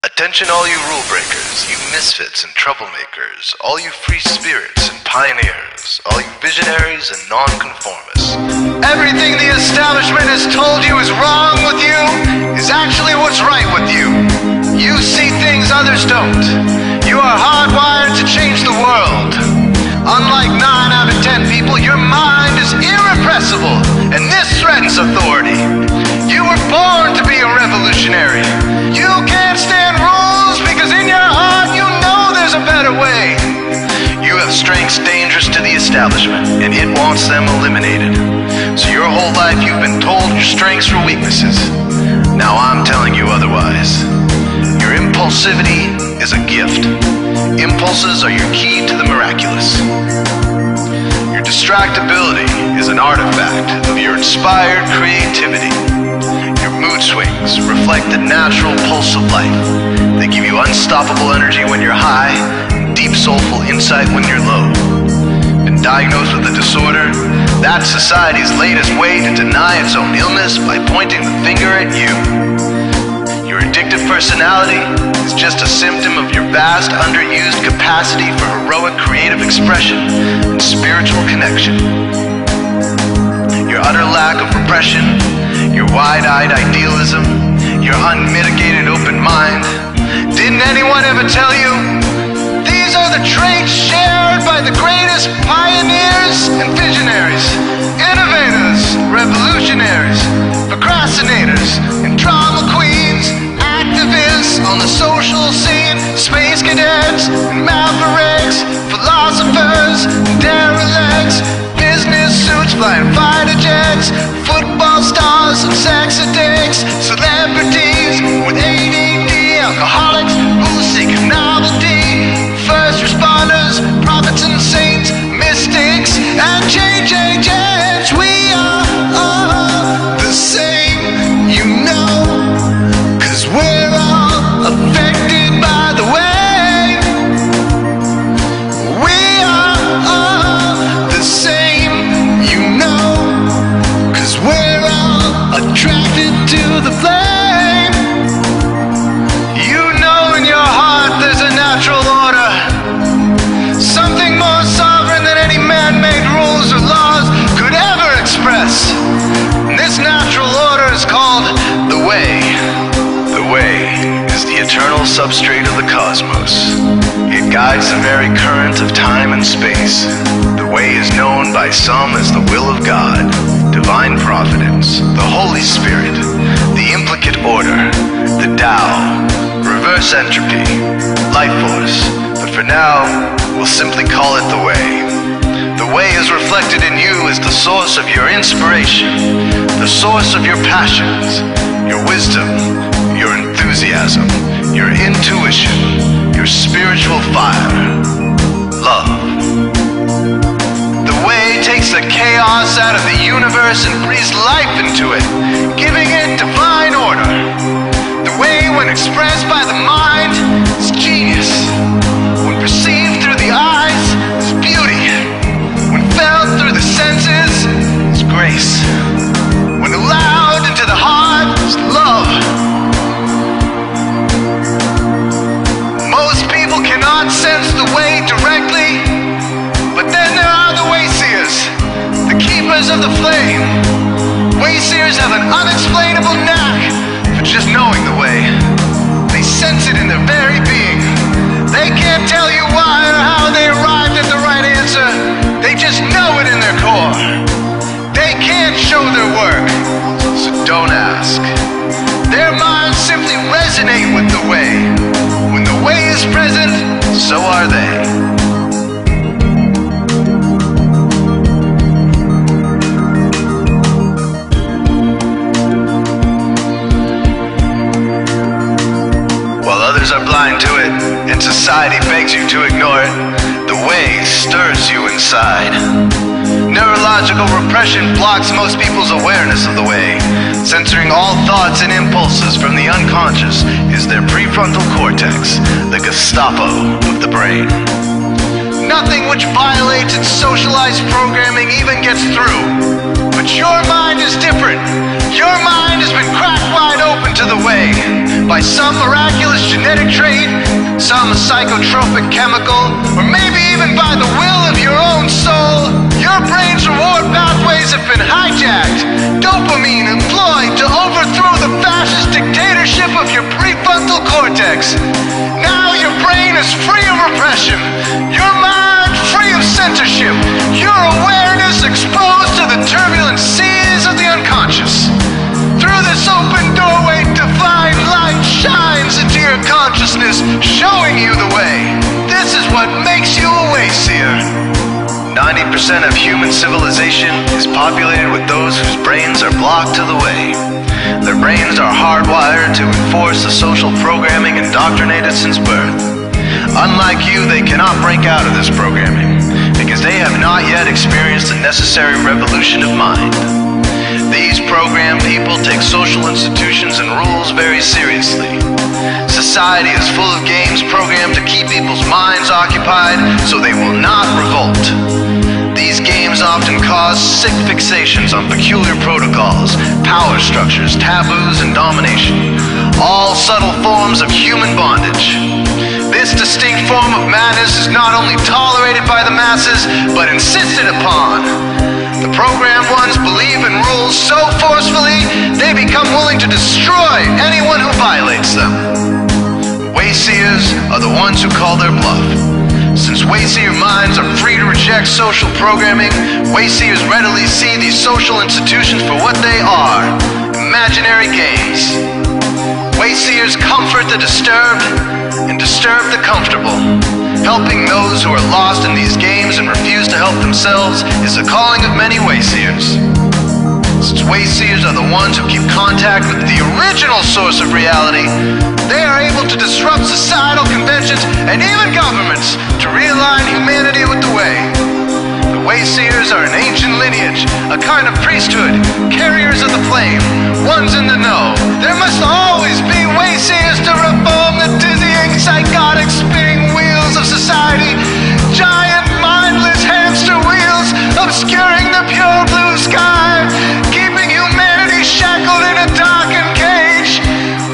Attention all you rule breakers, you misfits and troublemakers, all you free spirits and pioneers, all you visionaries and nonconformists. Everything the establishment has told you is wrong with you is actually what's right with you. You see things others don't. You are hardwired to change the world. Unlike 9 out of 10 people, your mind is irrepressible, and this threatens authority. You were born to be a revolutionary. You can't stand rules because in your heart you know there's a better way. You have strengths dangerous to the establishment, and it wants them eliminated. So your whole life you've been told your strengths were weaknesses. Now I'm telling you otherwise. Your impulsivity is a gift. Impulses are your key to the miraculous. Your distractibility is an artifact of your inspired creativity. Your mood swings reflect the natural pulse of life. They give you unstoppable energy when you're high, and deep soulful insight when you're low. Been diagnosed with a disorder? That's society's latest way to deny its own illness by pointing the finger at you. Your addictive personality is just a symptom of your vast, underused capacity for heroic creative expression and spiritual connection. Your utter lack of repression, your wide-eyed idealism, your unmitigated open mind. Didn't anyone ever tell you? These are the traits shared by the greatest pioneers and visionaries, innovators, revolutionaries, procrastinators, and drama queens, activists on the social scene, space cadets and mavericks, philosophers and derelicts, business suits flying fighter jets, football stars and sex addicts, celebrities with ADD, alcoholics who seek novelty, first responders, prophets and saints, mystics and change agents. We are all the same, you know, 'cause we're all affected by the way. We are all the same, you know, 'cause we're all attracted to the flame. You know in your heart there's a natural order, something more sovereign than any man-made rules or laws could ever express. And this natural order is called the way. The way is the eternal substrate of the cosmos. It guides the very current of time and space. The way is known by some as the will of God, divine providence, the Holy Spirit, the implicate order, the Tao, reverse entropy, life force. But for now, we'll simply call it the way. The way is reflected in you as the source of your inspiration, the source of your passions, your wisdom, your enthusiasm, your intuition, your spiritual fire, love. The way takes the chaos out of the universe and breathes life into it, giving it divine order. The way, when expressed by the mind, is genius. When perceived through the eyes, is beauty. When felt through the senses, is grace. When allowed into the heart, is love. Most people cannot sense the way directly, but then there are the Wayseers, the keepers of the flame. Wayseers have an unexplainable knack for just knowing the way. They sense it in their very being. They can't tell you why or how they arrived at the right answer. They just know it in their core. They can't show their work, so don't ask. Their minds simply resonate with the way. When the way is present, so are they. While others are blind to it, and society begs you to ignore it, the way stirs you inside. Neurological repression blocks most people's awareness of the way. Censoring all thoughts and impulses from the unconscious is their prefrontal cortex, the Gestapo of the brain. Nothing which violates its socialized programming even gets through. But your mind is different. Your mind has been cracked wide open to the way by some miraculous genetic trait, some psychotropic chemical, or maybe even by the will of your own soul. Your brain's reward pathways have been hijacked, dopamine employed to overthrow the fascist dictatorship of your prefrontal cortex. Now your brain is free of repression, your mind free of censorship, your awareness exposed to the turbulent seas of the unconscious. Through this open doorway, divine light shines into your consciousness, showing you the way. This is what makes you a Wayseer. 90% of human civilization is populated with those whose brains are blocked to the way. Their brains are hardwired to enforce the social programming indoctrinated since birth. Unlike you, they cannot break out of this programming because they have not yet experienced the necessary revolution of mind. These programmed people take social institutions and rules very seriously. Society is full of games programmed to keep people's minds occupied so they will not revolt. These games often cause sick fixations on peculiar protocols, power structures, taboos, and domination, all subtle forms of human bondage. This distinct form of madness is not only tolerated by the masses, but insisted upon. The programmed ones believe in rules so forcefully, they become willing to destroy anyone who violates them. Wayseers are the ones who call their bluff. Since Wayseer minds are free to reject social programming, Wayseers readily see these social institutions for what they are, imaginary games. Wayseers comfort the disturbed and disturb the comfortable. Helping those who are lost in these games and refuse to help themselves is the calling of many Wayseers. Since Wayseers are the ones who keep contact with the original source of reality, they are able to disrupt societal conventions and even governments to realign humanity with the way. The Wayseers are an ancient lineage, a kind of priesthood, carriers of the flame, ones in the know. There must always be Wayseers to reform the dizzying, psychotic, spinning wheels of society, giant, mindless hamster wheels obscuring the pure blue sky, keeping humanity shackled in a darkened cage.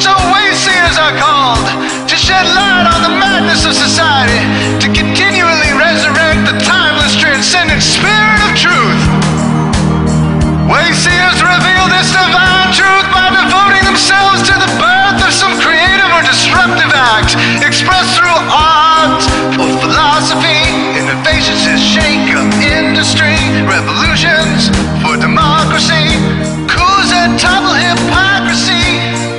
So Wayseers are called to shed light on the madness of society, to continually resurrect the timeless, transcendent spirit of truth. Wayseers reveal this divine truth by devoting themselves to the birth of some creative or disruptive act, expressed through art or philosophy, innovations to shake up industry, revolutions for democracy, coups that topple hypocrisy,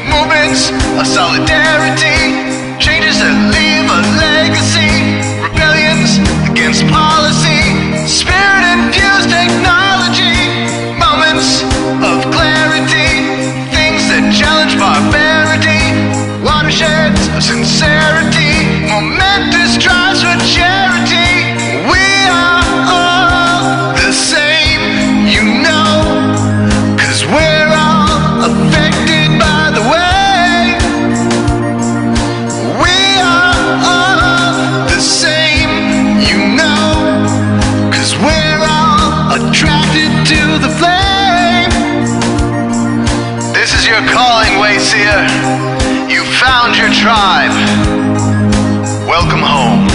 movements of solidarity, changes that leave a legacy, rebellions against policy, spirit-infused technology, moments of clarity, things that challenge barbarity, watersheds of sincerity, momentous drives for charity. We are all the same, you know, 'cause we're all affected by the way. We are all the same, you know, 'cause we're all attracted to the flame. This is your calling, Wayseer. You found your tribe. Welcome home.